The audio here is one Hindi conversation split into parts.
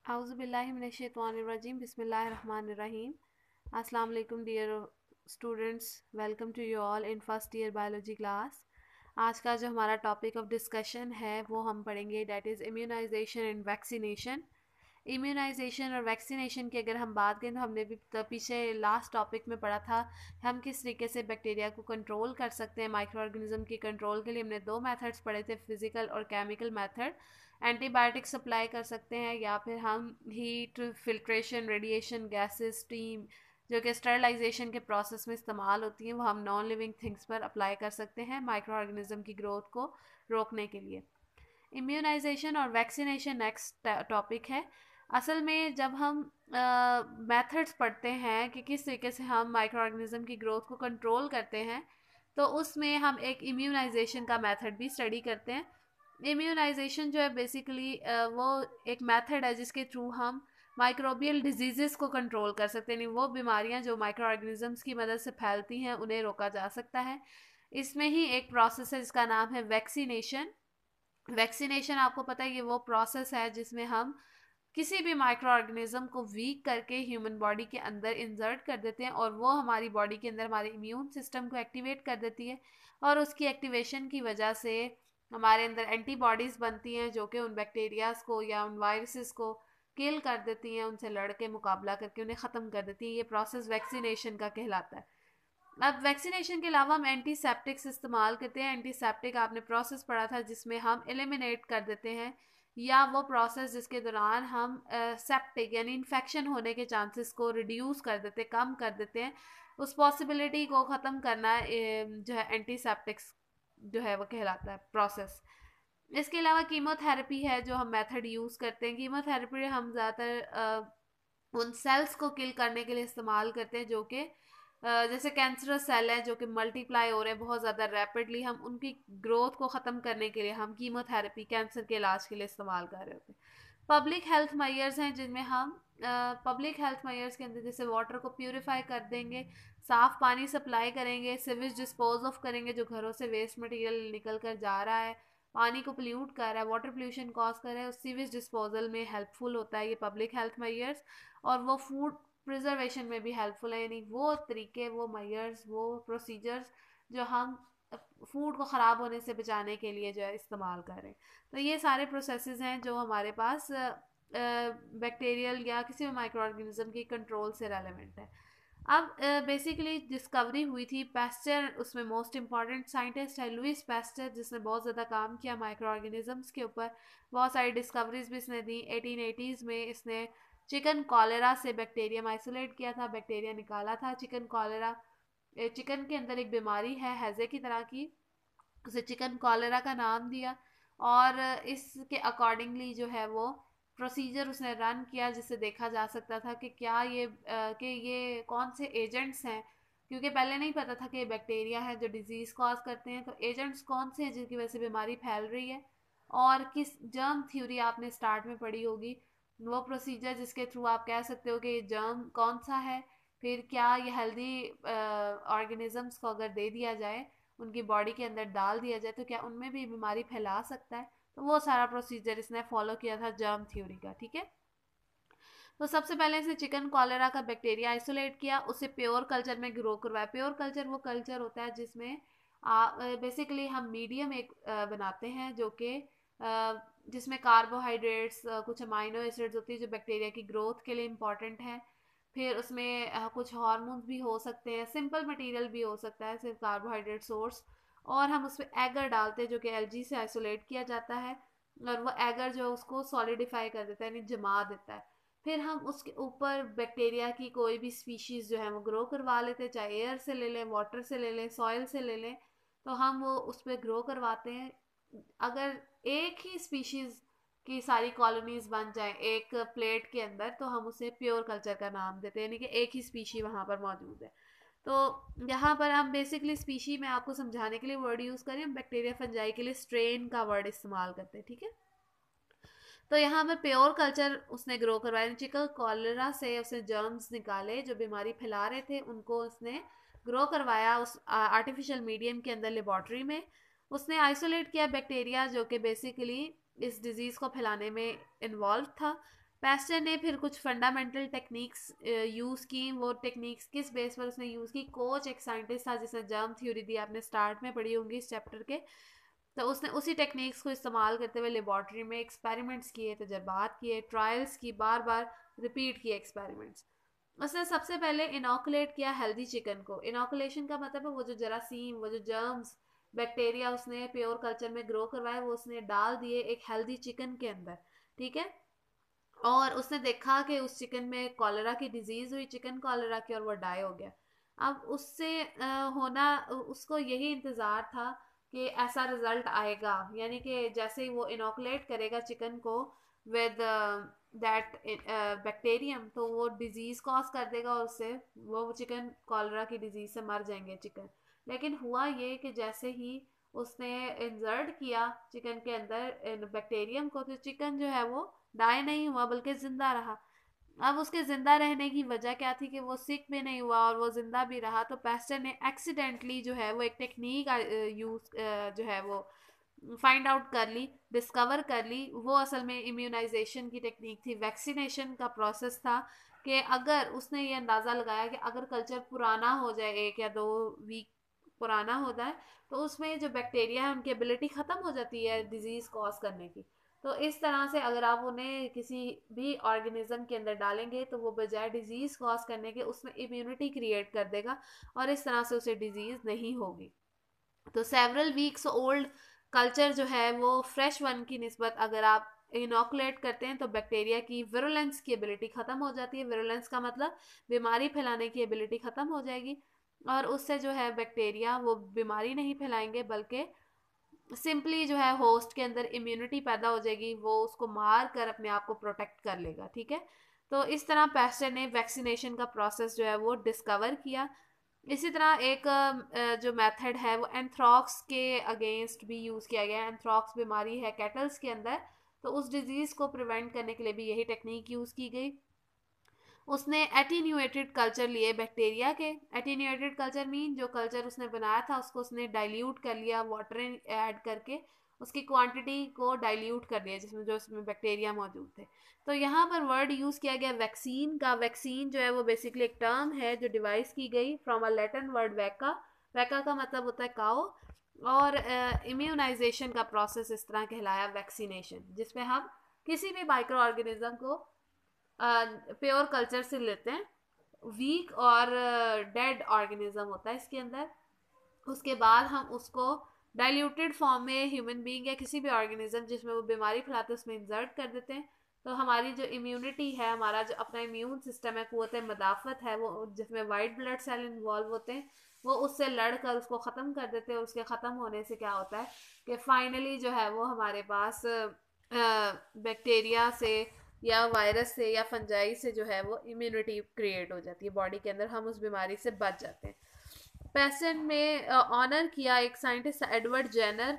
Auzubillahiminash-shaytanir-rajim. Bismillahir-rahmanir-rahim. Assalamu alaikum dear students. Welcome to you all in first year biology class. आज का जो हमारा टॉपिक ऑफ डिस्कशन है वो हम पढ़ेंगे that is immunization and vaccination. Immunization और वैक्सीनेशन की अगर हम बात करें तो हमने भी पीछे लास्ट टॉपिक में पढ़ा था हम किस तरीके से बैक्टीरिया को कंट्रोल कर सकते हैं। माइक्रो ऑर्गेनिज्म की कंट्रोल के लिए हमने दो मेथड्स पढ़े थे, फिजिकल और केमिकल मेथड। एंटीबायोटिक सप्लाई कर सकते हैं या फिर हम heat, filtration, radiation, gases, steam जो कि स्टरलाइजेशन के प्रोसेस में इस्तेमाल होती हैं वो हम नॉन लिविंग थिंग्स पर अप्लाई कर सकते हैं माइक्रो ऑर्गेनिज्म की ग्रोथ को रोकने के लिए। इम्यूनाइजेशन और वैक्सीनेशन नेक्स्ट टॉपिक है। असल में जब हम मेथड्स पढ़ते हैं कि किस तरीके से हम माइक्रो ऑर्गेनिज्म की ग्रोथ को कंट्रोल करते हैं तो उसमें हम एक इम्यूनाइजेशन का मेथड भी स्टडी करते हैं। इम्यूनाइजेशन जो है बेसिकली वो एक मेथड है जिसके थ्रू हम माइक्रोबियल डिजीज़ को कंट्रोल कर सकते हैं, वो बीमारियां जो माइक्रो ऑर्गेनिजम्स की मदद से फैलती हैं उन्हें रोका जा सकता है। इसमें ही एक प्रोसेस है जिसका नाम है वैक्सीनेशन। वैक्सीनेशन आपको पता है ये वो प्रोसेस है जिसमें हम किसी भी माइक्रो ऑर्गेनिज्म को वीक करके ह्यूमन बॉडी के अंदर इंसर्ट कर देते हैं और वो हमारी बॉडी के अंदर हमारे इम्यून सिस्टम को एक्टिवेट कर देती है और उसकी एक्टिवेशन की वजह से हमारे अंदर एंटीबॉडीज़ बनती हैं जो कि उन बैक्टीरियाज को या उन वायरसेस को किल कर देती हैं, उनसे लड़ के मुकाबला करके उन्हें ख़त्म कर देती हैं। ये प्रोसेस वैक्सीनेशन का कहलाता है। अब वैक्सीनेशन के अलावा हम एंटीसेप्टिक्स इस्तेमाल करते हैं। एंटीसेप्टिक आपने प्रोसेस पढ़ा था जिसमें हम एलिमिनेट कर देते हैं या वो प्रोसेस जिसके दौरान हम सेप्टिक यानी इन्फेक्शन होने के चांसेस को रिड्यूस कर देते, कम कर देते हैं। उस पॉसिबिलिटी को ख़त्म करना जो है एंटीसेप्टिक्स जो है वो कहलाता है प्रोसेस। इसके अलावा कीमोथेरेपी है जो हम मेथड यूज़ करते हैं। कीमोथेरेपी हम ज़्यादातर उन सेल्स को किल करने के लिए इस्तेमाल करते हैं जो कि जैसे कैंसरस सेल है जो कि मल्टीप्लाई हो रहे हैं बहुत ज़्यादा रैपिडली, हम उनकी ग्रोथ को ख़त्म करने के लिए हम कीमोथेरेपी कैंसर के इलाज के लिए इस्तेमाल कर रहे होते हैं। पब्लिक हेल्थ मेजर्स हैं जिनमें हम पब्लिक हेल्थ मेजर्स के अंदर जैसे वाटर को प्यूरिफाई कर देंगे, साफ़ पानी सप्लाई करेंगे, सिवेज डिस्पोज ऑफ करेंगे जो घरों से वेस्ट मटेरियल निकल कर जा रहा है, पानी को पोल्यूट कर रहा है, वाटर पोल्यूशन कॉज कर रहा है, उस सीवेज डिस्पोजल में हेल्पफुल होता है ये पब्लिक हेल्थ मेजर्स। और वो फूड प्रिजर्वेशन में भी हेल्पफुल है, यानी वो तरीके, वो मेजर्स, वो प्रोसीजर्स जो हम फूड को ख़राब होने से बचाने के लिए जो है इस्तेमाल कर रहे हैं। तो ये सारे प्रोसेसेस हैं जो हमारे पास बैक्टीरियल या किसी भी माइक्रो ऑर्गेनिज्म की कंट्रोल से रेलेवेंट है। अब बेसिकली डिस्कवरी हुई थी पैस्चर, उसमें मोस्ट इम्पॉर्टेंट साइंटिस्ट है लुइस पैस्चर जिसने बहुत ज़्यादा काम किया माइक्रो ऑर्गेनिजम्स के ऊपर। बहुत सारी डिस्कवरीज भी इसने दी। 1880s में इसने चिकन कॉलेरा से बैक्टीरियम आइसोलेट किया था, बैक्टीरिया निकाला था। चिकन कॉलेरा, चिकन के अंदर एक बीमारी है हैज़े की तरह की, उसे चिकन कॉलेरा का नाम दिया और इसके अकॉर्डिंगली जो है वो प्रोसीजर उसने रन किया जिससे देखा जा सकता था कि क्या ये कौन से एजेंट्स हैं, क्योंकि पहले नहीं पता था कि ये बैक्टीरिया है जो डिजीज़ कॉज करते हैं। तो एजेंट्स कौन से हैं जिनकी वजह से बीमारी फैल रही है और किस जर्म थ्योरी आपने स्टार्ट में पढ़ी होगी, वो प्रोसीजर जिसके थ्रू आप कह सकते हो कि ये जर्म कौन सा है, फिर क्या ये हेल्दी ऑर्गेनिजम्स को अगर दे दिया जाए, उनकी बॉडी के अंदर डाल दिया जाए तो क्या उनमें भी बीमारी फैला सकता है। तो वो सारा प्रोसीजर इसने फॉलो किया था जर्म थ्योरी का। ठीक है, तो सबसे पहले इसने चिकन कॉलेरा का बैक्टीरिया आइसोलेट किया, उसे प्योर कल्चर में ग्रो करवाया। प्योर कल्चर वो कल्चर होता है जिसमें बेसिकली हम मीडियम एक बनाते हैं जो कि जिसमें कार्बोहाइड्रेट्स, कुछ अमाइनो एसिड्स होती है जो बैक्टीरिया की ग्रोथ के लिए इम्पॉर्टेंट है। फिर उसमें कुछ हार्मोन्स भी हो सकते हैं, सिंपल मटेरियल भी हो सकता है, सिर्फ कार्बोहाइड्रेट सोर्स। और हम उसमें एगर डालते हैं जो कि एलजी से आइसोलेट किया जाता है और वो एगर जो है उसको सॉलिडिफाई कर देता है यानी जमा देता है। फिर हम उसके ऊपर बैक्टीरिया की कोई भी स्पीशीज़ जो है वो ग्रो करवा लेते हैं, चाहे एयर से ले लें, वाटर से ले लें, सॉइल से ले लें, तो हम वो उस पर ग्रो करवाते हैं। अगर एक ही स्पीशीज़ की सारी कॉलोनीज बन जाए एक प्लेट के अंदर तो हम उसे प्योर कल्चर का नाम देते हैं, यानी कि एक ही स्पीशी वहाँ पर मौजूद है। तो यहाँ पर हम बेसिकली स्पीशी में आपको समझाने के लिए वर्ड यूज़ करें, हम बैक्टीरिया फंजाई के लिए स्ट्रेन का वर्ड इस्तेमाल करते हैं। ठीक है, तो यहाँ पर प्योर कल्चर उसने ग्रो करवाया। चिकन कॉलेरा से उसने जर्म्स निकाले जो बीमारी फैला रहे थे, उनको उसने ग्रो करवाया उस आर्टिफिशियल मीडियम के अंदर लेबॉर्ट्री में। उसने आइसोलेट किया बैक्टीरिया जो कि बेसिकली इस डिज़ीज़ को फैलाने में इन्वॉल्व था। पैस्टर ने फिर कुछ फंडामेंटल टेक्निक्स यूज़ की। वो टेक्निक्स किस बेस पर उसने यूज़ की? कोच एक साइंटिस्ट था जिसने जर्म थ्योरी दी, आपने स्टार्ट में पढ़ी होंगी इस चैप्टर के। तो उसने उसी टेक्निक्स को इस्तेमाल करते हुए लेबॉर्ट्री में एक्सपेरिमेंट्स किए, तजर्बात किए, ट्रायल्स की, बार बार रिपीट किए एक्सपेरिमेंट्स। उसने सबसे पहले इनोकुलेट किया हेल्दी चिकन को। इनोकुलेशन का मतलब है वो जो जरासीम, वो जो जर्म्स, बैक्टीरिया उसने प्योर कल्चर में ग्रो करवाए, वो उसने डाल दिए एक हेल्दी चिकन के अंदर, ठीक है। और उसने देखा कि उस चिकन में कॉलरा की डिजीज हुई, चिकन कॉलरा की, और वो डाई हो गया। अब उससे होना, उसको यही इंतज़ार था कि ऐसा रिजल्ट आएगा, यानी कि जैसे ही वो इनोकुलेट करेगा चिकन को विद दैट बैक्टीरियम, तो वो डिजीज़ कॉज कर देगा और उससे वो चिकन कॉलरा की डिजीज़ से मर जाएंगे चिकन। लेकिन हुआ ये कि जैसे ही उसने इंसर्ट किया चिकन के अंदर बैक्टीरियम को, तो चिकन जो है वो डाई नहीं हुआ बल्कि जिंदा रहा। अब उसके जिंदा रहने की वजह क्या थी कि वो सिक भी नहीं हुआ और वो जिंदा भी रहा। तो पैस्टर ने एक्सीडेंटली जो है वो एक टेक्निक यूज जो है वो फाइंड आउट कर ली, डिस्कवर कर ली। वो असल में इम्यूनाइजेशन की टेक्निक थी, वैक्सीनेशन का प्रोसेस था। कि अगर उसने ये अंदाज़ा लगाया कि अगर कल्चर पुराना हो जाए, 1 या 2 वीक पुराना हो जाए, तो उसमें जो बैक्टीरिया है उनकी एबिलिटी ख़त्म हो जाती है डिजीज़ कॉज करने की। तो इस तरह से अगर आप उन्हें किसी भी ऑर्गेनिज्म के अंदर डालेंगे तो वो बजाय डिजीज़ कॉज करने के उसमें इम्यूनिटी क्रिएट कर देगा और इस तरह से उसे डिजीज़ नहीं होगी। तो सेवरल वीक्स ओल्ड कल्चर जो है वो फ्रेश वन की निस्बत अगर आप इनोकुलेट करते हैं तो बैक्टीरिया की विरुलेंस की एबिलिटी ख़त्म हो जाती है। विरुलेंस का मतलब बीमारी फैलाने की एबिलिटी ख़त्म हो जाएगी और उससे जो है बैक्टीरिया वो बीमारी नहीं फैलाएंगे बल्कि सिंपली जो है होस्ट के अंदर इम्यूनिटी पैदा हो जाएगी, वो उसको मार कर अपने आप को प्रोटेक्ट कर लेगा, ठीक है। तो इस तरह पैस्टर ने वैक्सीनेशन का प्रोसेस जो है वो डिस्कवर किया। इसी तरह एक जो मेथड है वो एंथ्रॉक्स के अगेंस्ट भी यूज़ किया गया है। एंथ्रॉक्स बीमारी है कैटल्स के अंदर, तो उस डिजीज़ को प्रिवेंट करने के लिए भी यही टेक्निक यूज़ की गई। उसने एटीन्यूएटेड कल्चर लिए बैक्टीरिया के। एटीन्यूएटेड कल्चर मीन जो कल्चर उसने बनाया था उसको उसने डाइल्यूट कर लिया, वाटर ऐड करके उसकी क्वांटिटी को डाइल्यूट कर दिया जिसमें जो उसमें बैक्टीरिया मौजूद थे। तो यहाँ पर वर्ड यूज़ किया गया वैक्सीन का। वैक्सीन जो है वो बेसिकली एक टर्म है जो डिवाइस की गई फ्रॉम अ लैटिन वर्ड वैका। वैका का मतलब होता है काओ। और इम्यूनाइजेशन का प्रोसेस इस तरह कहलाया वैक्सीनेशन, जिसमें हम किसी भी माइक्रो ऑर्गेनिज्म को प्योर कल्चर से लेते हैं। वीक और डेड ऑर्गेनिज्म होता है इसके अंदर। उसके बाद हम उसको डाइल्यूटेड फॉर्म में ह्यूमन बीइंग या किसी भी ऑर्गेनिज्म जिसमें वो बीमारी फैलाते हैं उसमें इंसर्ट कर देते हैं। तो हमारी जो इम्यूनिटी है, हमारा जो अपना इम्यून सिस्टम है, कुव्वत मदाफ़त है, वो जिसमें वाइट ब्लड सेल इन्वॉल्व होते हैं, वो उससे लड़कर उसको ख़त्म कर देते हैं। उसके ख़त्म होने से क्या होता है कि फाइनली जो है वो हमारे पास बैक्टीरिया से या वायरस से या फंजाई से जो है वो इम्यूनिटी क्रिएट हो जाती है बॉडी के अंदर, हम उस बीमारी से बच जाते हैं। पेशेंट में ऑनर किया एक साइंटिस्ट एडवर्ड जेनर,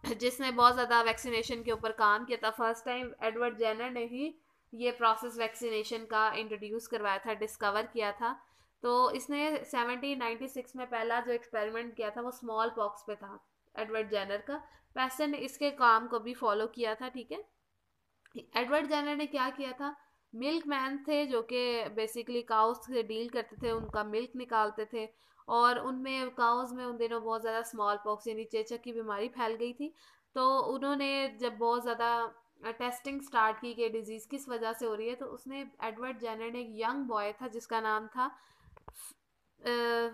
जिसने बहुत ज़्यादा वैक्सीनेशन के ऊपर काम किया था। फर्स्ट टाइम एडवर्ड जेनर ने ही ये प्रोसेस वैक्सीनेशन का इंट्रोड्यूस करवाया था, डिस्कवर किया था। तो इसने 1796 में पहला जो एक्सपेरिमेंट किया था वो स्मॉल पॉक्स पे था, एडवर्ड जेनर का। पेशेंट ने इसके काम को भी फॉलो किया था, ठीक है। एडवर्ड जेनर ने क्या किया था, मिल्क मैन थे जो कि बेसिकली काउस से डील करते थे, उनका मिल्क निकालते थे। और उनमें काउस में उन दिनों बहुत ज़्यादा स्मॉल पॉक्स यानी चेचक की बीमारी फैल गई थी। तो उन्होंने जब बहुत ज़्यादा टेस्टिंग स्टार्ट की कि डिजीज़ किस वजह से हो रही है, तो उसने एडवर्ड जेनर ने एक यंग बॉय था जिसका नाम था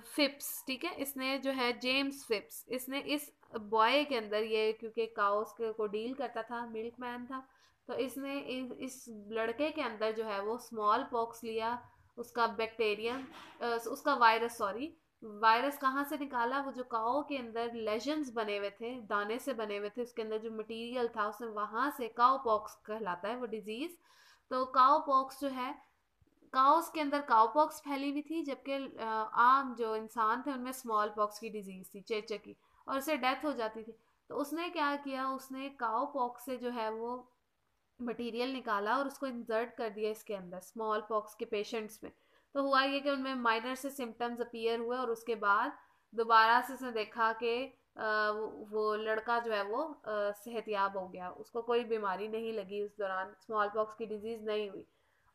फिप्स, ठीक है। इसने जो है जेम्स फिप्स, इसने इस बॉय के अंदर ये क्योंकि काउस के को डील करता था, मिल्क मैन था, तो इसने इस लड़के के अंदर जो है वो स्मॉल पॉक्स लिया। उसका बैक्टीरियम उसका वायरस, सॉरी, वायरस कहाँ से निकाला, वो जो काओ के अंदर लेजन्स बने हुए थे, दाने से बने हुए थे, उसके अंदर जो मटेरियल था उसने वहाँ से, काओ पॉक्स कहलाता है वो डिजीज़। तो काओ पॉक्स जो है, काउस के अंदर काउपॉक्स फैली हुई थी, जबकि आम जो इंसान थे उनमें स्मॉल पॉक्स की डिजीज थी, चेचक की, और उससे डेथ हो जाती थी। तो उसने क्या किया, उसने काउपॉक्स से जो है वो मटेरियल निकाला और उसको इंसर्ट कर दिया इसके अंदर स्मॉल पॉक्स के पेशेंट्स में। तो हुआ ये कि उनमें माइनर से सिम्टम्स अपीयर हुए और उसके बाद दोबारा से उसने देखा कि वो लड़का जो है वो सेहतयाब हो गया, उसको कोई बीमारी नहीं लगी, उस दौरान स्मॉल पॉक्स की डिजीज़ नहीं हुई।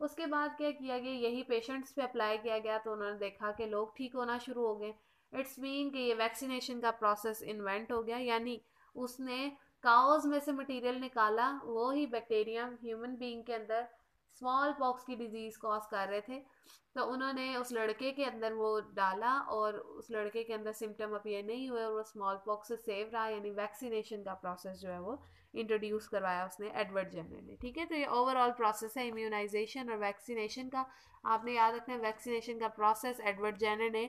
उसके बाद क्या किया गया, यही पेशेंट्स पे अप्लाई किया गया, तो उन्होंने देखा कि लोग ठीक होना शुरू हो गए। इट्स मीन कि ये वैक्सीनेशन का प्रोसेस इन्वेंट हो गया, यानी उसने काउज में से मटेरियल निकाला, वो ही बैक्टीरिया ह्यूमन बीइंग के अंदर स्मॉल पॉक्स की डिजीज़ कॉज कर रहे थे। तो उन्होंने उस लड़के के अंदर वो डाला और उस लड़के के अंदर सिम्टम अपीयर नहीं हुए और वो स्मॉल पॉक्स से सेव रहा, यानी वैक्सीनेशन का प्रोसेस जो है वो इंट्रोड्यूस करवाया उसने एडवर्ड जेनर ने। ठीक है, तो ये ओवरऑल प्रोसेस है इम्यूनाइजेशन और वैक्सीनेशन का। आपने याद रखना है वैक्सीनेशन का प्रोसेस एडवर्ड जेनर ने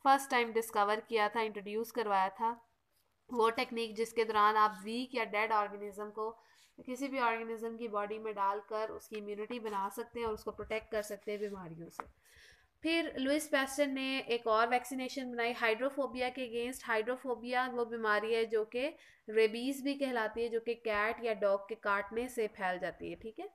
फर्स्ट टाइम डिस्कवर किया था, इंट्रोड्यूस करवाया था। वो टेक्निक जिसके दौरान आप वीक या डेड ऑर्गेनिज्म को किसी भी ऑर्गेनिज्म की बॉडी में डालकर उसकी इम्यूनिटी बना सकते हैं और उसको प्रोटेक्ट कर सकते हैं बीमारियों से। फिर लुइस पैस्टर ने एक और वैक्सीनेशन बनाई हाइड्रोफोबिया के अगेंस्ट। हाइड्रोफोबिया वो बीमारी है जो कि रेबीज़ भी कहलाती है, जो कि कैट या डॉग के काटने से फैल जाती है। ठीक है,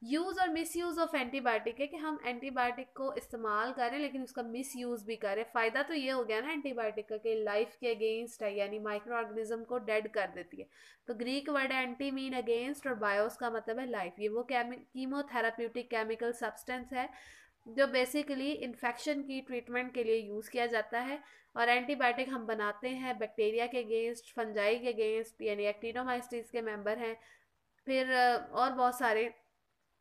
यूज़ और मिस यूज़ ऑफ एंटीबायोटिक है कि हम एंटीबायोटिक को इस्तेमाल करें लेकिन उसका मिस यूज़ भी करें। फ़ायदा तो ये हो गया ना एंटीबायोटिक का कि लाइफ के अगेंस्ट है, यानी माइक्रो ऑर्गेनिज्म को डेड कर देती है। तो Greek word anti mean against और बायोस का मतलब है लाइफ। ये वो कीमोथेराप्यूटिक केमिकल सब्सटेंस है जो बेसिकली इन्फेक्शन की ट्रीटमेंट के लिए यूज़ किया जाता है। और एंटीबायोटिक हम बनाते हैं बैक्टीरिया के अगेंस्ट, फंजाई के अगेंस्ट, यानी एक्टिनोमाइसीट्स के मेंबर हैं। फिर और बहुत सारे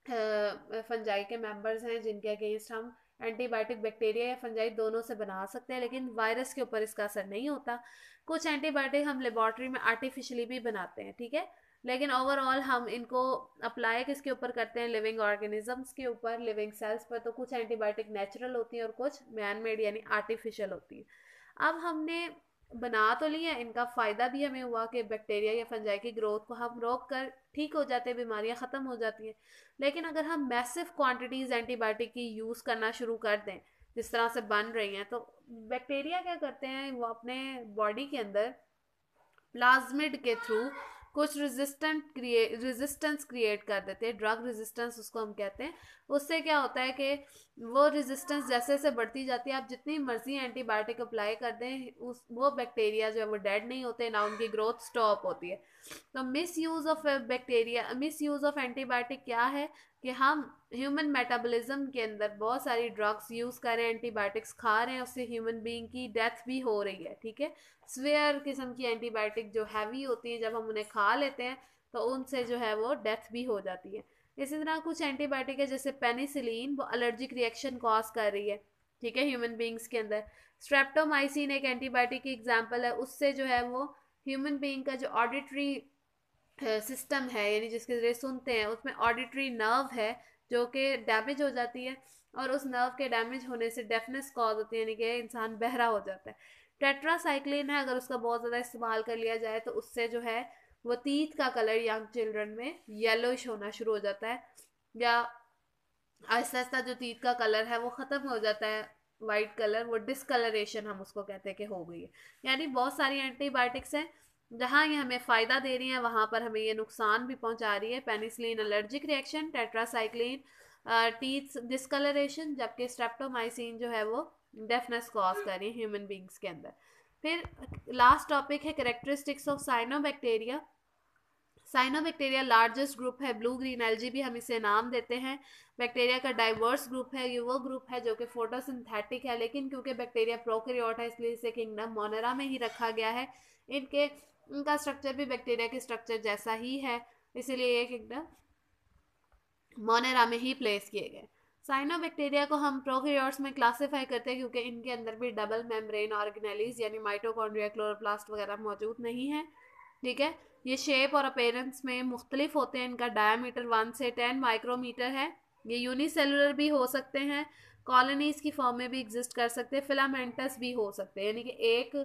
फंजाई के मेंबर्स हैं जिनके अगेंस्ट हम एंटीबायोटिक बैक्टीरिया या फंजाई दोनों से बना सकते हैं, लेकिन वायरस के ऊपर इसका असर नहीं होता। कुछ एंटीबायोटिक हम लेबॉर्ट्री में आर्टिफिशियली भी बनाते हैं। ठीक है, लेकिन ओवरऑल हम इनको अप्लाई किसके ऊपर करते हैं, लिविंग ऑर्गेनिजम्स के ऊपर, लिविंग सेल्स पर। तो कुछ एंटीबायोटिक नेचुरल होती हैं और कुछ मैन मेड यानी आर्टिफिशियल होती हैं। अब हमने बना तो लिया, इनका फ़ायदा भी हमें हुआ कि बैक्टीरिया या फंजाई की ग्रोथ को हम रोक कर ठीक हो जाते हैं, बीमारियां ख़त्म हो जाती हैं। लेकिन अगर हम मैसिव क्वांटिटीज़ एंटीबायोटिक की यूज़ करना शुरू कर दें जिस तरह से बन रही हैं, तो बैक्टीरिया क्या करते हैं, वो अपने बॉडी के अंदर प्लाज्मिड के थ्रू कुछ रेजिस्टेंस क्रिएट कर देते हैं। ड्रग रेजिस्टेंस उसको हम कहते हैं। उससे क्या होता है कि वो रेजिस्टेंस जैसे जैसे बढ़ती जाती है, आप जितनी मर्जी एंटीबायोटिक अप्लाई कर दें, वो बैक्टीरिया जो है वो डेड नहीं होते, ना उनकी ग्रोथ स्टॉप होती है। तो miss use of bacteria, miss use of antibiotic क्या है कि हम ह्यूमन मेटाबॉलिज्म के अंदर बहुत सारी ड्रग्स यूज़ कर रहे हैं, एंटीबायोटिक्स खा रहे हैं, उससे ह्यूमन बीइंग की डेथ भी हो रही है। ठीक है, स्वेयर किस्म की एंटीबायोटिक जो हैवी होती हैं, जब हम उन्हें खा लेते हैं तो उनसे जो है वो डेथ भी हो जाती है। इसी तरह कुछ एंटीबायोटिक है जैसे पेनिसिलिन, वो एलर्जिक रिएक्शन कॉज कर रही है। ठीक है, ह्यूमन बींग्स के अंदर। स्ट्रेप्टोमाइसिन एक एंटीबायोटिक की एग्जाम्पल है, उससे जो है वो ह्यूमन बींग का जो ऑडिटरी सिस्टम है, यानी जिसके जरिए सुनते हैं, उसमें ऑडिटरी नर्व है जो कि डैमेज हो जाती है और उस नर्व के डैमेज होने से डेफनेस कॉज होती है, यानी कि इंसान बहरा हो जाता है। टेट्रासाइक्लिन है, अगर उसका बहुत ज़्यादा इस्तेमाल कर लिया जाए तो उससे जो है वो टीथ का कलर यंग चिल्ड्रन में येलोइश होना शुरू हो जाता है, या आहिस्ता आहिस्ता जो टीथ का कलर है वो ख़त्म हो जाता है, वाइट कलर, वो डिसकलरेशन हम उसको कहते हैं कि हो गई है। यानी बहुत सारी एंटीबायोटिक्स हैं, जहाँ ये हमें फ़ायदा दे रही हैं वहाँ पर हमें ये नुकसान भी पहुँचा रही है। Penicillin allergic reaction, tetracycline teeth discoloration, जबकि स्ट्रेप्टोमाइसिन जो है वो डेफनेस कॉज कर रही है ह्यूमन बींग्स के अंदर। फिर लास्ट टॉपिक है characteristics of cyanobacteria. Cyanobacteria largest group है, ब्लू ग्रीन एल्जी भी हम इसे नाम देते हैं। बैक्टीरिया का डाइवर्स ग्रुप है, ये वो ग्रुप है जो कि फोटोसिंथेटिक है, लेकिन क्योंकि बैक्टीरिया प्रोकैरियोट है इसलिए इसे किंगडम मोनेरा में ही रखा गया है। इनका स्ट्रक्चर भी बैक्टीरिया के स्ट्रक्चर जैसा ही है, इसीलिए ये किंगडम मोनेरा में ही प्लेस किए गए। साइनोबैक्टीरिया को हम प्रोकैरियोट्स में क्लासीफाई करते हैं क्योंकि इनके अंदर भी डबल मेम्ब्रेन ऑर्गेनेलीज यानी माइटोकॉन्ड्रिया, क्लोरोप्लास्ट वगैरह मौजूद नहीं है। ठीक है, ये शेप और अपेरेंस में मुख्तलिफ होते हैं। इनका डायमीटर 1 से 10 माइक्रोमीटर है। ये यूनिसेलुलर भी हो सकते हैं, कॉलोनीज की फॉर्म में भी एग्जिस्ट कर सकते हैं, फिलामेंटस भी हो सकते हैं, यानी कि एक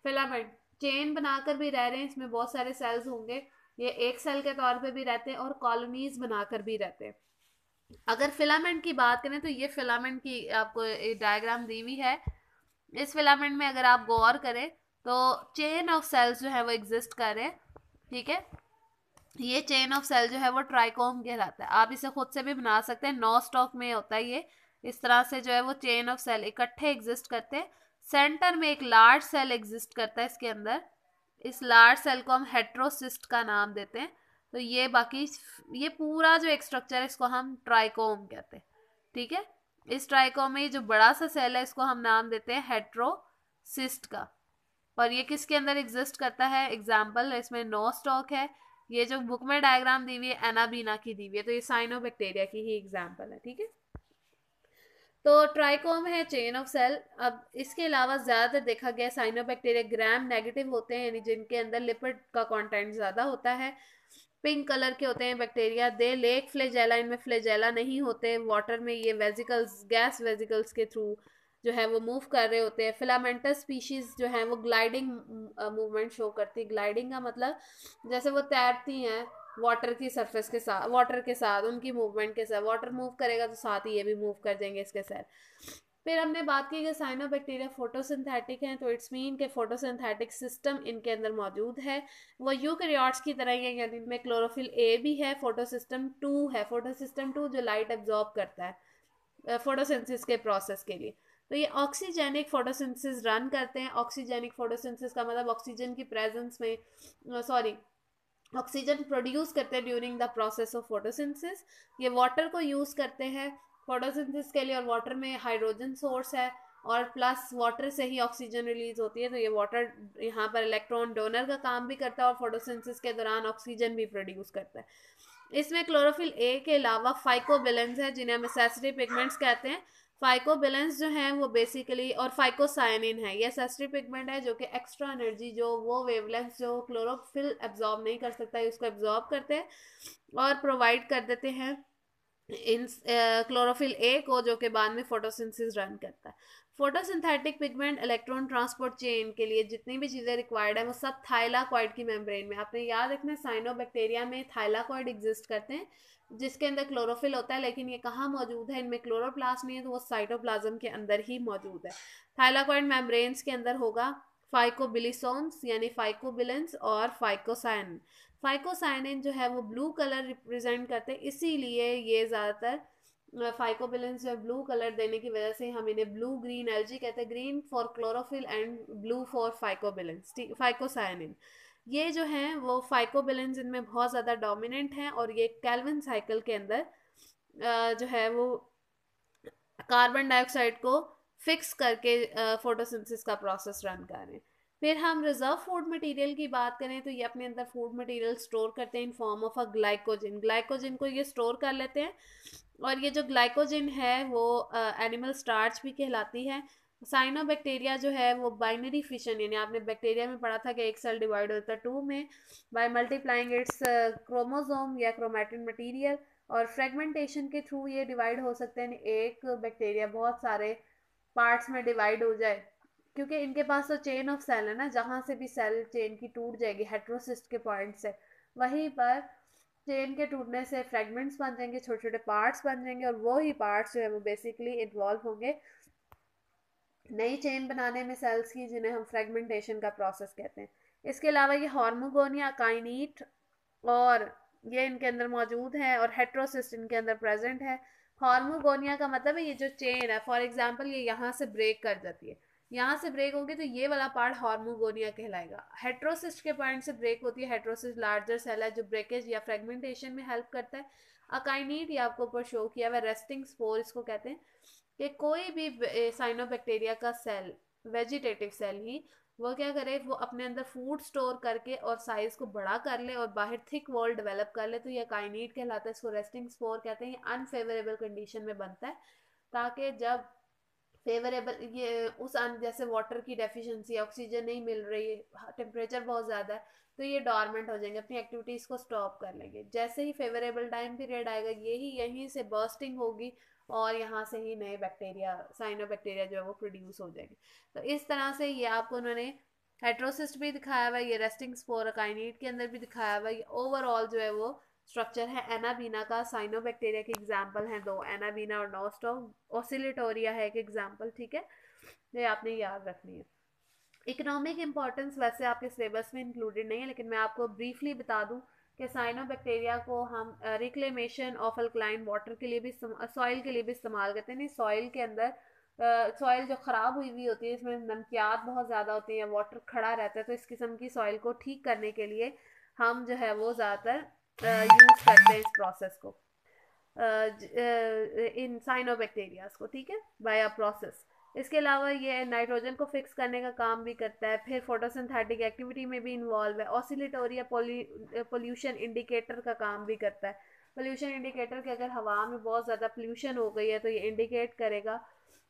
फिलामेंट चेन बनाकर भी रह रहे हैं, इसमें बहुत सारे सेल्स होंगे, ये एक सेल के तौर पे भी रहते हैं और कॉलोनीज बनाकर भी रहते हैं। अगर फिलामेंट की बात करें तो ये फिलामेंट की आपको डायग्राम दी हुई है। इस फिलामेंट में अगर आप गौर करें तो चेन ऑफ सेल्स जो है वो एग्जिस्ट कर रहे हैं। ठीक है, ये चेन ऑफ सेल जो है वो ट्राइकोम कहलाता है। आप इसे खुद से भी बना सकते हैं, 9 स्टॉक में होता है ये। इस तरह से जो है वो चेन ऑफ सेल इकट्ठे एग्जिस्ट करते हैं, सेंटर में एक लार्ज सेल एग्जिस्ट करता है इसके अंदर, इस लार्ज सेल को हम हेट्रोसिस्ट का नाम देते हैं। तो ये बाकी ये पूरा जो एक स्ट्रक्चर है इसको हम ट्राइकोम कहते हैं, ठीक है। इस ट्राइकोम में जो बड़ा सा सेल है इसको हम नाम देते हैं हेट्रोसिस्ट का। और ये किसके अंदर एग्जिस्ट करता है, एग्जाम्पल इसमें नोस्टॉक है, ये जो बुक में डायग्राम दी हुई है एनाबीना की दी हुई है, तो ये साइनोबैक्टीरिया की ही एग्जाम्पल है, ठीक है। तो ट्राइकोम है चेन ऑफ सेल। अब इसके अलावा ज़्यादातर देखा गया साइनोबैक्टीरिया ग्राम नेगेटिव होते हैं, यानी जिनके अंदर लिपिड का कंटेंट ज़्यादा होता है, पिंक कलर के होते हैं बैक्टीरिया। दे लेक फ्लेजेला, इनमें फ्लेजेला नहीं होते, वाटर में ये वेजिकल्स, गैस वेजिकल्स के थ्रू जो है वो मूव कर रहे होते हैं। फिलामेंटस स्पीशीज जो है वो ग्लाइडिंग मूवमेंट शो करती है। ग्लाइडिंग का मतलब जैसे वो तैरती हैं वाटर की सरफेस के साथ, वाटर के साथ उनकी मूवमेंट के साथ, वाटर मूव करेगा तो साथ ही ये भी मूव कर देंगे इसके साथ। फिर हमने बात की कि साइनोबैक्टीरिया फोटोसिंथेटिक हैं, तो इट्स मीन के फोटोसिंथेटिक सिस्टम इनके अंदर मौजूद है। वो यूकैरियोट्स की तरह ही है, यानी इनमें क्लोरोफिल ए भी है, फोटोसिस्टम 2 है, फोटोसिस्टम 2 जो लाइट एब्जॉर्ब करता है फोटोसिंथेसिस के प्रोसेस के लिए। तो ये ऑक्सीजेनिक फोटोसिंथेसिस रन करते हैं। ऑक्सीजेनिक फोटोसिंथेसिस का मतलब ऑक्सीजन की प्रेजेंस में ऑक्सीजन प्रोड्यूस करते हैं during the process of photosynthesis. ये वाटर को यूज़ करते हैं फोटोसिंथेसिस के लिए, और वाटर में हाइड्रोजन सोर्स है और प्लस वाटर से ही ऑक्सीजन रिलीज होती है, तो ये वाटर यहाँ पर इलेक्ट्रॉन डोनर का काम भी करता है और फोटोसिंथेसिस के दौरान ऑक्सीजन भी प्रोड्यूस करता है। इसमें क्लोरोफिल ए के अलावा फाइकोबिलेंस है, जिन्हें हम एसेसरी पिगमेंट्स कहते हैं। फाइकोबिलेंस जो है वो बेसिकली, और फाइकोसायनिन है, ये एसेसरी पिगमेंट है जो कि एक्स्ट्रा एनर्जी, जो वो वेवलेंथ जो क्लोरोफिल एब्जॉर्ब नहीं कर सकता है उसको एब्जॉर्ब करते हैं और प्रोवाइड कर देते हैं इन क्लोरोफिल ए को, जो कि बाद में फोटोसिंथेसिस रन करता है। Photosynthetic pigment electron transport chain के लिए जितनी भी चीज़ें रिक्वायर्ड है वो सब थाइलाकॉइड की मेम्ब्रेन में। आपने याद रखना है साइनोबैक्टीरिया में थाइलाकॉइड एग्जिस्ट करते हैं जिसके अंदर क्लोरोफिल होता है, लेकिन ये कहाँ मौजूद है, इनमें क्लोरोप्लास्ट नहीं है, तो वो साइटोप्लाज्म के अंदर ही मौजूद है। थाइलाकॉइड मेम्ब्रेन्स के अंदर होगा फाइकोबिलिसोम्स यानी फाइकोबिलेंस और फाइकोसाइन। फाइकोसाइनिन जो है वो ब्लू कलर रिप्रेजेंट करते हैं, इसीलिए ये ज़्यादातर फाइकोबिलेंस जो ब्लू कलर देने की वजह से हम इन्हें ब्लू ग्रीन एलजी कहते हैं, green for chlorophyll and blue for phycobilins, phycocyanin. ये जो हैं वो फाइकोबिलेंस इनमें बहुत ज़्यादा डोमिनेंट हैं और ये कैल्विन साइकिल के अंदर जो है वो कार्बन डाइऑक्साइड को फिक्स करके फोटोसिंथेसिस का प्रोसेस रन कर रहे हैं। फिर हम रिजर्व फूड मटेरियल की बात करें तो ये अपने अंदर फूड मटेरियल स्टोर करते हैं in form of a glycogen. Glycogen को ये स्टोर कर लेते हैं और ये जो ग्लाइकोजिन है वो एनिमल स्टार्च भी कहलाती है। साइनोबैक्टीरिया जो है वो बाइनरी फिशन, यानी आपने बैक्टीरिया में पढ़ा था कि एक सेल डिवाइड होता है टू में बाय मल्टीप्लाइंग इट्स क्रोमोसोम या क्रोमैटिन मटेरियल, और फ्रेगमेंटेशन के थ्रू ये डिवाइड हो सकते हैं। एक बैक्टीरिया बहुत सारे पार्ट्स में डिवाइड हो जाए, क्योंकि इनके पास तो चेन ऑफ सेल है ना, जहाँ से भी सेल चेन की टूट जाएगी हेट्रोसिस्ट के पॉइंट से, वहीं पर चेन के टूटने से फ्रेगमेंट्स बन जाएंगे, छोटे छोटे पार्ट्स बन जाएंगे, और वो ही पार्ट्स जो है वो बेसिकली इन्वॉल्व होंगे नई चेन बनाने में सेल्स की, जिन्हें हम फ्रेगमेंटेशन का प्रोसेस कहते हैं। इसके अलावा ये हार्मोगोनिया, काइनीट और ये इनके अंदर मौजूद है, और हेट्रोसिस्ट इनके अंदर प्रेजेंट है। हार्मोगोनिया का मतलब है ये जो चेन है, फॉर एग्जांपल ये यहाँ से ब्रेक कर जाती है, यहाँ से ब्रेक होगी तो ये वाला पार्ट हार्मोगोनिया कहलाएगा। हेट्रोसिस्ट के पॉइंट से ब्रेक होती है, हेट्रोसिस्ट लार्जर सेल है जो ब्रेकेज या फ्रेगमेंटेशन में हेल्प करता है। अकाइनीट ये आपको ऊपर शो किया हुआ रेस्टिंग स्पोर इसको कहते हैं, कि कोई भी साइनोबैक्टीरिया का सेल, वेजिटेटिव सेल ही, वो क्या करे, वो अपने अंदर फूड स्टोर करके और साइज को बड़ा कर ले और बाहर थिक वॉल डेवलप कर ले, तो ये काइनीट कहलाता है। इसको रेस्टिंग स्पोर कहते हैं। ये अनफेवरेबल कंडीशन में बनता है, ताकि जब फेवरेबल ये उस जैसे वाटर की डेफिशिएंसी, ऑक्सीजन नहीं मिल रही है, टेम्परेचर बहुत ज़्यादा है, तो ये डॉर्मेंट हो जाएंगे, अपनी एक्टिविटीज़ को स्टॉप कर लेंगे। जैसे ही फेवरेबल टाइम पीरियड आएगा यहीं से बर्स्टिंग होगी और यहाँ से ही नए बैक्टीरिया, साइनोबैक्टीरिया जो है वो प्रोड्यूस हो जाएंगे। तो इस तरह से ये आपको उन्होंने हेट्रोसिस्ट भी दिखाया हुआ है, ये रेस्टिंग स्पोर काइनेट के अंदर भी दिखाया हुआ है। ये ओवरऑल जो है वो स्ट्रक्चर है एनाबीना का। साइनोबैक्टीरिया के एग्जाम्पल हैं दो, एनाबीना और नोस्टॉक। ओसिलेटोरिया है एक एग्जाम्पल, ठीक है, ये आपने याद रखनी है। इकोनॉमिक इंपॉर्टेंस वैसे आपके सिलेबस में इंक्लूडेड नहीं है, लेकिन मैं आपको ब्रीफली बता दूं कि साइनोबैक्टीरिया को हम रिक्लेमेशन ऑफ अल्कलाइन वाटर के लिए भी, सॉइल के लिए भी इस्तेमाल करते हैं। सॉइल के अंदर सॉइल जो ख़राब हुई हुई होती है, इसमें नमकियात बहुत ज़्यादा होती है, वाटर खड़ा रहता है, तो इस किस्म की सॉइल को ठीक करने के लिए हम जो है वो ज़्यादातर यूज़ करते हैं इस प्रोसेस को, इन साइनोबैक्टीरियाज को, ठीक है, बाय अ प्रोसेस। इसके अलावा ये नाइट्रोजन को फिक्स करने का काम भी करता है, फिर फोटोसिंथेटिक एक्टिविटी में भी इन्वॉल्व है, ऑसिलेटोरी या पोल्यूशन इंडिकेटर का काम भी करता है। पोल्यूशन इंडिकेटर के अगर हवा में बहुत ज़्यादा पोल्यूशन हो गई है तो ये इंडिकेट करेगा,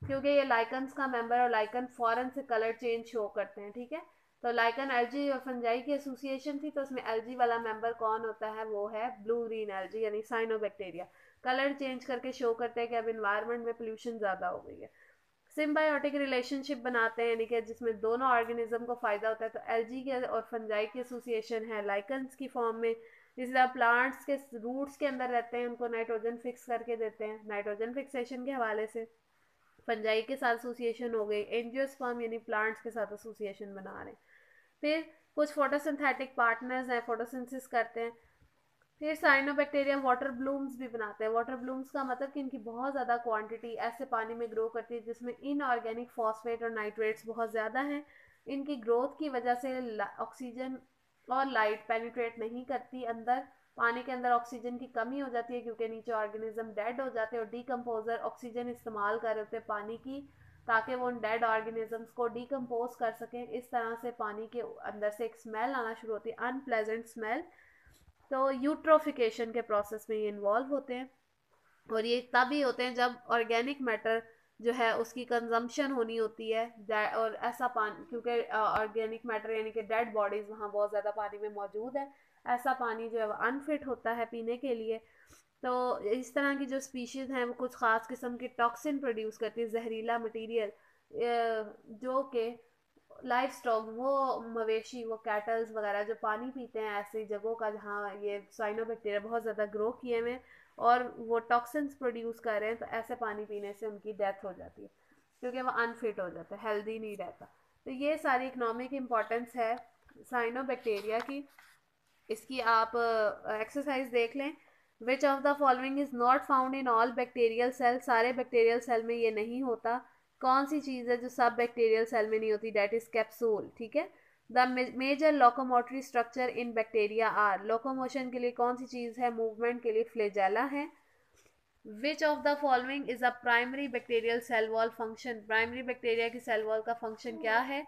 क्योंकि ये लाइकन्स का मेंबर और लाइकन फॉरन से कलर चेंज शो करते हैं, ठीक है। तो लाइकन एल्जी और फंजाई की एसोसिएशन थी, तो उसमें एल्जी वाला मेंबर कौन होता है, वो है ब्लू ग्रीन एल्जी यानी साइनोबैक्टीरिया। कलर चेंज करके शो करते हैं कि अब इन्वायरमेंट में पोल्यूशन ज़्यादा हो गई है। सिम्बायोटिक रिलेशनशिप बनाते हैं, यानी कि जिसमें दोनों ऑर्गेनिज्म को फ़ायदा होता है, तो एल्जी के और फंजाई की एसोसिएशन है लाइकन्स की फॉर्म में। इसी तरह प्लांट्स के रूट्स के अंदर रहते हैं, उनको नाइट्रोजन फिक्स करके देते हैं, नाइट्रोजन फिक्सेशन के हवाले से फंजाई के साथ एसोसिएशन हो गई, एंजियोस्पर्म यानी प्लांट्स के साथ एसोसिएशन बना रहे हैं। फिर कुछ फोटोसिंथेटिक पार्टनर्स हैं, फोटोसिंथेसिस करते हैं। फिर साइनोबैक्टीरिया वाटर ब्लूम्स भी बनाते हैं। वाटर ब्लूम्स का मतलब कि इनकी बहुत ज़्यादा क्वांटिटी ऐसे पानी में ग्रो करती है जिसमें इनऑर्गेनिक फॉस्फेट और नाइट्रेट्स बहुत ज़्यादा हैं। इनकी ग्रोथ की वजह से ऑक्सीजन और लाइट पेनिट्रेट नहीं करती अंदर, पानी के अंदर ऑक्सीजन की कमी हो जाती है क्योंकि नीचे ऑर्गेनिज्म डेड हो जाते हैं और डीकम्पोजर ऑक्सीजन इस्तेमाल कर रहे होते हैं पानी की, ताकि वो उन डेड ऑर्गेनिजम्स को डीकम्पोज कर सकें। इस तरह से पानी के अंदर से एक स्मेल आना शुरू होती है, अनप्लेजेंट स्मेल। तो यूट्रोफिकेशन के प्रोसेस में ये इन्वॉल्व होते हैं, और ये तभी होते हैं जब ऑर्गेनिक मैटर जो है उसकी कंजम्पशन होनी होती है, और ऐसा पानी, क्योंकि ऑर्गेनिक मैटर यानी कि डेड बॉडीज़ वहाँ बहुत ज़्यादा पानी में मौजूद है, ऐसा पानी जो है वो अनफिट होता है पीने के लिए। तो इस तरह की जो स्पीशीज़ हैं वो कुछ ख़ास किस्म की टॉक्सिन प्रोड्यूस करती है, जहरीला मटीरियल, जो कि लाइफ स्टॉक, वो मवेशी, वो कैटल्स वगैरह जो पानी पीते हैं ऐसी जगहों का जहाँ ये साइनोबैक्टीरिया बहुत ज़्यादा ग्रो किए हुए और वो टॉक्सिन्स प्रोड्यूस कर रहे हैं, तो ऐसे पानी पीने से उनकी डेथ हो जाती है क्योंकि वो अनफिट हो जाता है, हेल्दी नहीं रहता। तो ये सारी इकोनॉमिक इम्पोर्टेंस है साइनोबैक्टीरिया की। इसकी आप एक्सरसाइज देख लें। Which of the following is not found in all bacterial cell, सारे बैक्टीरियल सेल में ये नहीं होता। कौन सी चीज़ है जो सब बैक्टीरियल सेल में नहीं होती, डेट इज कैप्सूल, ठीक है। The major locomotory structure in bacteria are, locomotion के लिए कौन सी चीज़ है, मूवमेंट के लिए फ्लेजेला है। Which of the following is a primary bacterial cell wall function, primary bacteria की सेल वॉल का फंक्शन क्या है।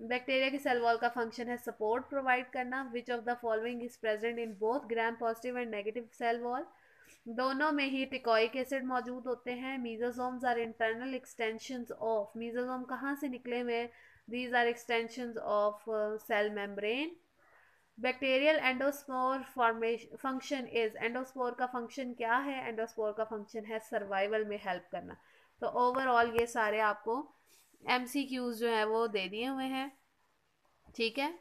बैक्टीरिया की सेल वॉल का फंक्शन है सपोर्ट प्रोवाइड करना। Which of the following is present in both gram positive and negative cell wall, दोनों में ही टिकोइक एसिड मौजूद होते हैं। Mesosomes are internal extensions of, mesosome कहाँ से निकले हुए, these are extensions of cell membrane. Bacterial endospore formation function is, endospore का फंक्शन क्या है, एंडोस्पोर का फंक्शन है सर्वाइवल में हेल्प करना। तो ओवरऑल ये सारे आपको MCQs जो है वो दे दिए हुए हैं, ठीक है।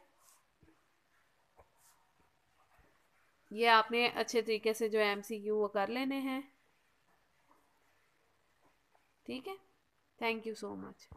ये आपने अच्छे तरीके से जो MCQ वो कर लेने हैं, ठीक है। Thank you so much.